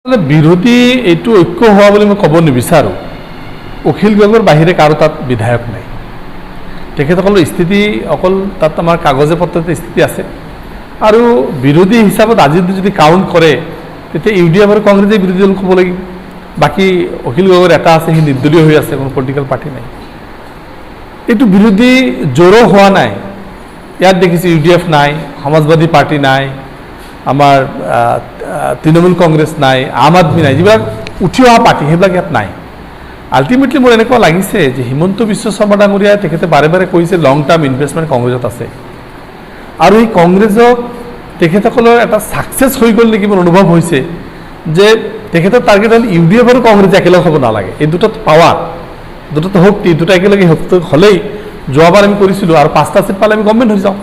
বিৰোধী এইটো ঐক্য হোৱা বুলি মই ক'ব নিবিচাৰোঁ। অখিল গগৈৰ বাহিৰে কাৰো তাত বিধায়ক নাই। তেখেতসকলৰ স্থিতি অকল তাত আমাৰ কাগজে পত্ৰতে স্থিতি আছে। আৰু বিৰোধী হিচাপত আজি যদি কাউণ্ট কৰে তেতিয়া UDF আৰু কংগ্ৰেছে বিৰোধী দল ক'ব লাগিব। বাকী অখিল গগৈৰ এটা আছে, সি নিৰ্দলীয় হৈ আছে, কোনো পলিটিকেল পাৰ্টি নাই। এইটো বিৰোধী জোৰো হোৱা নাই। ইয়াত দেখিছোঁ UDF নাই, সমাজবাদী পাৰ্টি নাই, আমাৰ তৃণমূল কংগ্ৰেছ নাই, আম আদমি নাই, যিবিলাক উঠি অহা পাৰ্টি সেইবিলাক ইয়াত নাই। আল্টিমেটলি মোৰ এনেকুৱা লাগিছে যে হিমন্ত বিশ্ব শৰ্মা ডাঙৰীয়াই তেখেতে বাৰে বাৰে কৈছে লং টাৰ্ম ইনভেষ্টমেণ্ট কংগ্ৰেছত আছে। আৰু এই কংগ্ৰেছক তেখেতসকলৰ এটা ছাকচেছ হৈ গ'ল নেকি মোৰ অনুভৱ হৈছে যে তেখেতৰ টাৰ্গেট হ'ল UDF আৰু কংগ্ৰেছ একেলগে হ'ব নালাগে। এই দুটাত পাৱাৰ, দুটাত শক্তি, দুটা একেলগে হ'লেই যোৱাবাৰ আমি কৰিছিলোঁ আৰু 5টা ছিট পালে আমি গভৰ্ণমেণ্ট হৈ যাওঁ।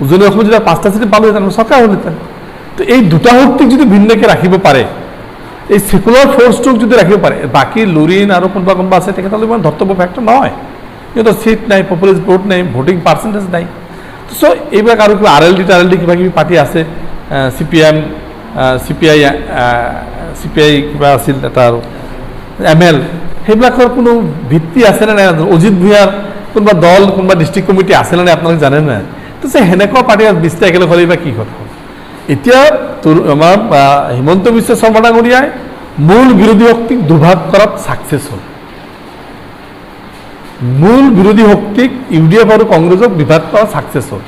উজনি অসমত যেতিয়া 5টা ছিট পালোহেঁতেন চৰকাৰ হ'লহেঁতেন। তো এই দুটা শক্তিক যদি ভিন্নকৈ ৰাখিব পাৰে, এই সেকুলাৰ ফ'ৰ্চটোক যদি ৰাখিব পাৰে, বাকী লুৰিন আৰু কোনোবা আছে তেখেতসকলে ইমান ধৰ্তব্য ফেক্টৰ নহয়। সিহঁতৰ ছিট নাই, পপুলাৰ ভোট নাই, ভোটিং পাৰ্চেণ্টেজ নাই। চ' এইবিলাক আৰু কিবা RLD কিবা কিবি পাৰ্টি আছে, CPM, CPI কিবা আছিল এটা আৰু ML, সেইবিলাকৰ কোনো ভিত্তি আছেনে নাই? অজিত ভূঞাৰ কোনোবা দল, কোনোবা ডিষ্ট্ৰিক্ট কমিটি আছেনে নাই আপোনালোকে জানে নাই? তো সেনেকুৱা পাৰ্টি 20টা একেলগে হ'লে বা কি কথা হ'ল? এতিয়া আমাৰ হিমন্ত বিশ্ব শৰ্মা ডাঙৰীয়াই মূল বিৰোধী শক্তিক দুভাগ কৰাত ছাকচেছ হ'ল। মূল বিৰোধী শক্তিক UDF আৰু কংগ্ৰেছক বিভাগ কৰাত ছাকচেছ হ'ল।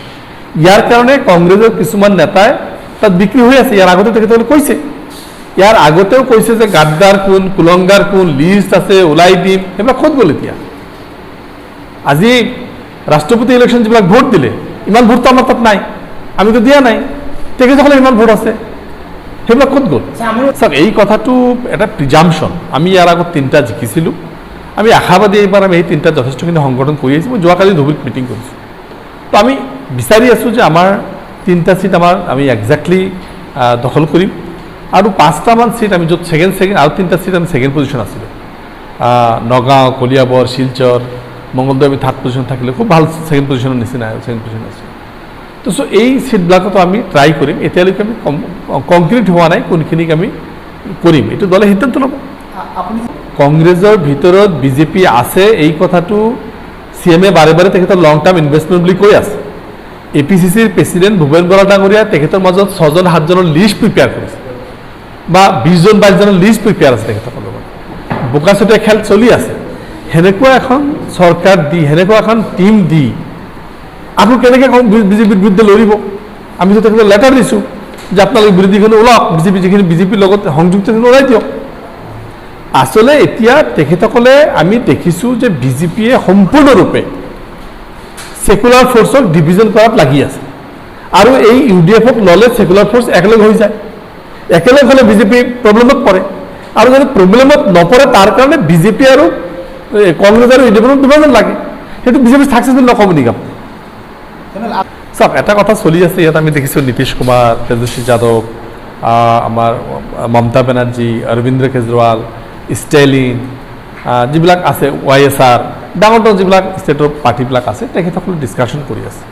ইয়াৰ কাৰণে কংগ্ৰেছৰ কিছুমান নেতাই তাত বিক্ৰী হৈ আছে। ইয়াৰ আগতে তেখেতসকলে কৈছে, ইয়াৰ আগতেও কৈছে যে গাদ্দাৰ কোন, কুলংগাৰ কোন, লিষ্ট আছে, ওলাই দিম, সেইবিলাক ক'ত গ'ল এতিয়া? আজি ৰাষ্ট্ৰপতি ইলেকশ্যন যিবিলাক ভোট দিলে, ইমান ভোটটো আমাৰ তাত নাই, আমিতো দিয়া নাই। তেখেতসকলে ইমান ভোট আছে, সেইবিলাক ক'ত গ'ল? চাওক, এই কথাটো এটা প্ৰিজাম্পশ্যন। আমি ইয়াৰ আগত 3টা জিকিছিলোঁ। আমি আশাবাদী এইবাৰ আমি এই 3টাত যথেষ্টখিনি সংগঠন কৰি আহিছোঁ। মই যোৱাকালি ধুবুৰীত মিটিং কৰিছোঁ। তো আমি বিচাৰি আছোঁ যে আমাৰ 3টা ছিট আমি একজেক্টলি দখল কৰিম। আৰু 5টামান ছিট আমি য'ত ছেকেণ্ড আৰু 3টা ছিট আমি ছেকেণ্ড পজিশ্যন আছিলোঁ। নগাঁও, কলিয়াবৰ, শিলচৰ, মংগলদৈ আমি থাৰ্ড পজিশ্যন থাকিলে খুব ভাল ছেকেণ্ড পজিশ্যনৰ নিচিনা ছেকেণ্ড পজিশ্যন আছিল। তো চ' এই ছিটবিলাকতো আমি ট্ৰাই কৰিম। এতিয়ালৈকে আমি কংক্ৰিট হোৱা নাই কোনখিনিক আমি কৰিম, এইটো দলে সিদ্ধান্ত ল'ব। কংগ্ৰেছৰ ভিতৰত BJP আছে, এই কথাটো CMয়ে বাৰে বাৰে তেখেতৰ লং টাৰ্ম ইনভেষ্টমেণ্ট বুলি কৈ আছে। APCCৰ প্ৰেচিডেণ্ট ভূপেন বৰা ডাঙৰীয়াই তেখেতৰ মাজত 6জন-7জনৰ লিষ্ট প্ৰিপেয়াৰ কৰিছে, বা 20জন-22জনৰ লিষ্ট প্ৰিপেয়াৰ আছে তেখেতসকলৰ লগত। বোকাচতীয়া খেল চলি আছে। সেনেকুৱা এখন চৰকাৰ দি, সেনেকুৱা এখন টীম দি আকৌ কেনেকৈ BJPৰ বিৰুদ্ধে লৰিব? আমিতো তেখেতক লেটাৰ দিছোঁ যে আপোনালোকে বিৰোধীখিনি ওলাওক, যিখিনি BJPৰ লগত সংযুক্ত ওলাই দিয়ক। আচলতে এতিয়া তেখেতসকলে আমি দেখিছোঁ যে BJPয়ে সম্পূৰ্ণৰূপে ছেকুলাৰ ফ'ৰ্চক ডিভিজন কৰাত লাগি আছে। আৰু এই UDFক ল'লে ছেকুলাৰ ফ'ৰ্চ একেলগে হৈ যায়। একেলগে হ'লে BJP প্ৰব্লেমত পৰে। আৰু যদি প্ৰব্লেমত নপৰে তাৰ কাৰণে BJP আৰু কংগ্ৰেছ আৰু UDFৰ দুজন লাগে। সেইটো BJP ছাকচেছফুল নক'ব নেকি আপুনি? চাওক, এটা কথা চলি আছে ইয়াত। আমি দেখিছোঁ নীতিশ কুমাৰ, তেজস্বী যাদৱ, আমাৰ মমতা বেনাৰ্জী, অৰবিন্দ কেজৰিৱাল, ষ্টেলিন, যিবিলাক আছে YSR, ডাঙৰ ডাঙৰ যিবিলাক ষ্টেটৰ পাৰ্টিবিলাক আছে, তেখেতসকলে ডিছকাশ্যন কৰি আছে।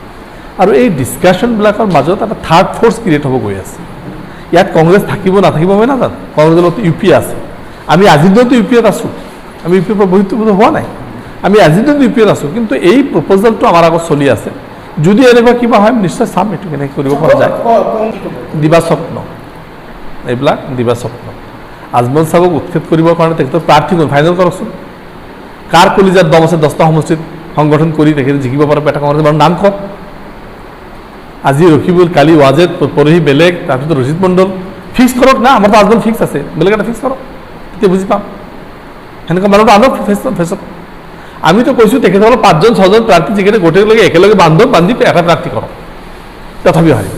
আৰু এই ডিছকাশ্যনবিলাকৰ মাজত এটা থাৰ্ড ফ'ৰ্চ ক্ৰিয়েট হ'ব গৈ আছে। ইয়াত কংগ্ৰেছ থাকিব নাথাকিব মই নাজানো। কংগ্ৰেছৰ লগত UP আছে। আমি আজিৰ দিনতো UPত আছোঁ। আমি UPৰ পৰা বহিত হোৱা নাই। আমি আজিৰ দিনতো UPত আছোঁ। কিন্তু এই প্ৰপ'জেলটো আমাৰ আগত চলি আছে। যদি এনেকুৱা কিবা হয় নিশ্চয় চাম এইটো কেনেকৈ কৰিব পৰা যায়। দিবাস্বপ্ন, এইবিলাক দিবাস্বপ্ন। আজমল চাবক উৎক্ষেপ কৰিবৰ কাৰণে তেখেতৰ প্ৰাৰ্থী ফাইনেল কৰকচোন। কাৰ কলিজাত দম আছে 10টা সমষ্টিত সংগঠন কৰি তেখেতে জিকিব পৰা এটা কংগ্ৰেছ বাৰু নাম কওক। আজি ৰকিবুল, কালি ৱাজেদ, পৰহি বেলেগ, তাৰপিছত ৰজিত মণ্ডল। ফিক্স কৰক না, আমাৰতো আজমল ফিক্স আছে, বেলেগ এটা ফিক্স কৰক, তেতিয়া বুজি পাম। সেনেকুৱা মানুহটো আনক ফেচত। আমিতো কৈছোঁ তেখেতসকলৰ 5জন-6জন প্ৰাৰ্থী যিকেইটা গোটেইলৈকে একেলগে বান্ধি এটা প্ৰাৰ্থী কৰক, তথাপিও হাৰিব।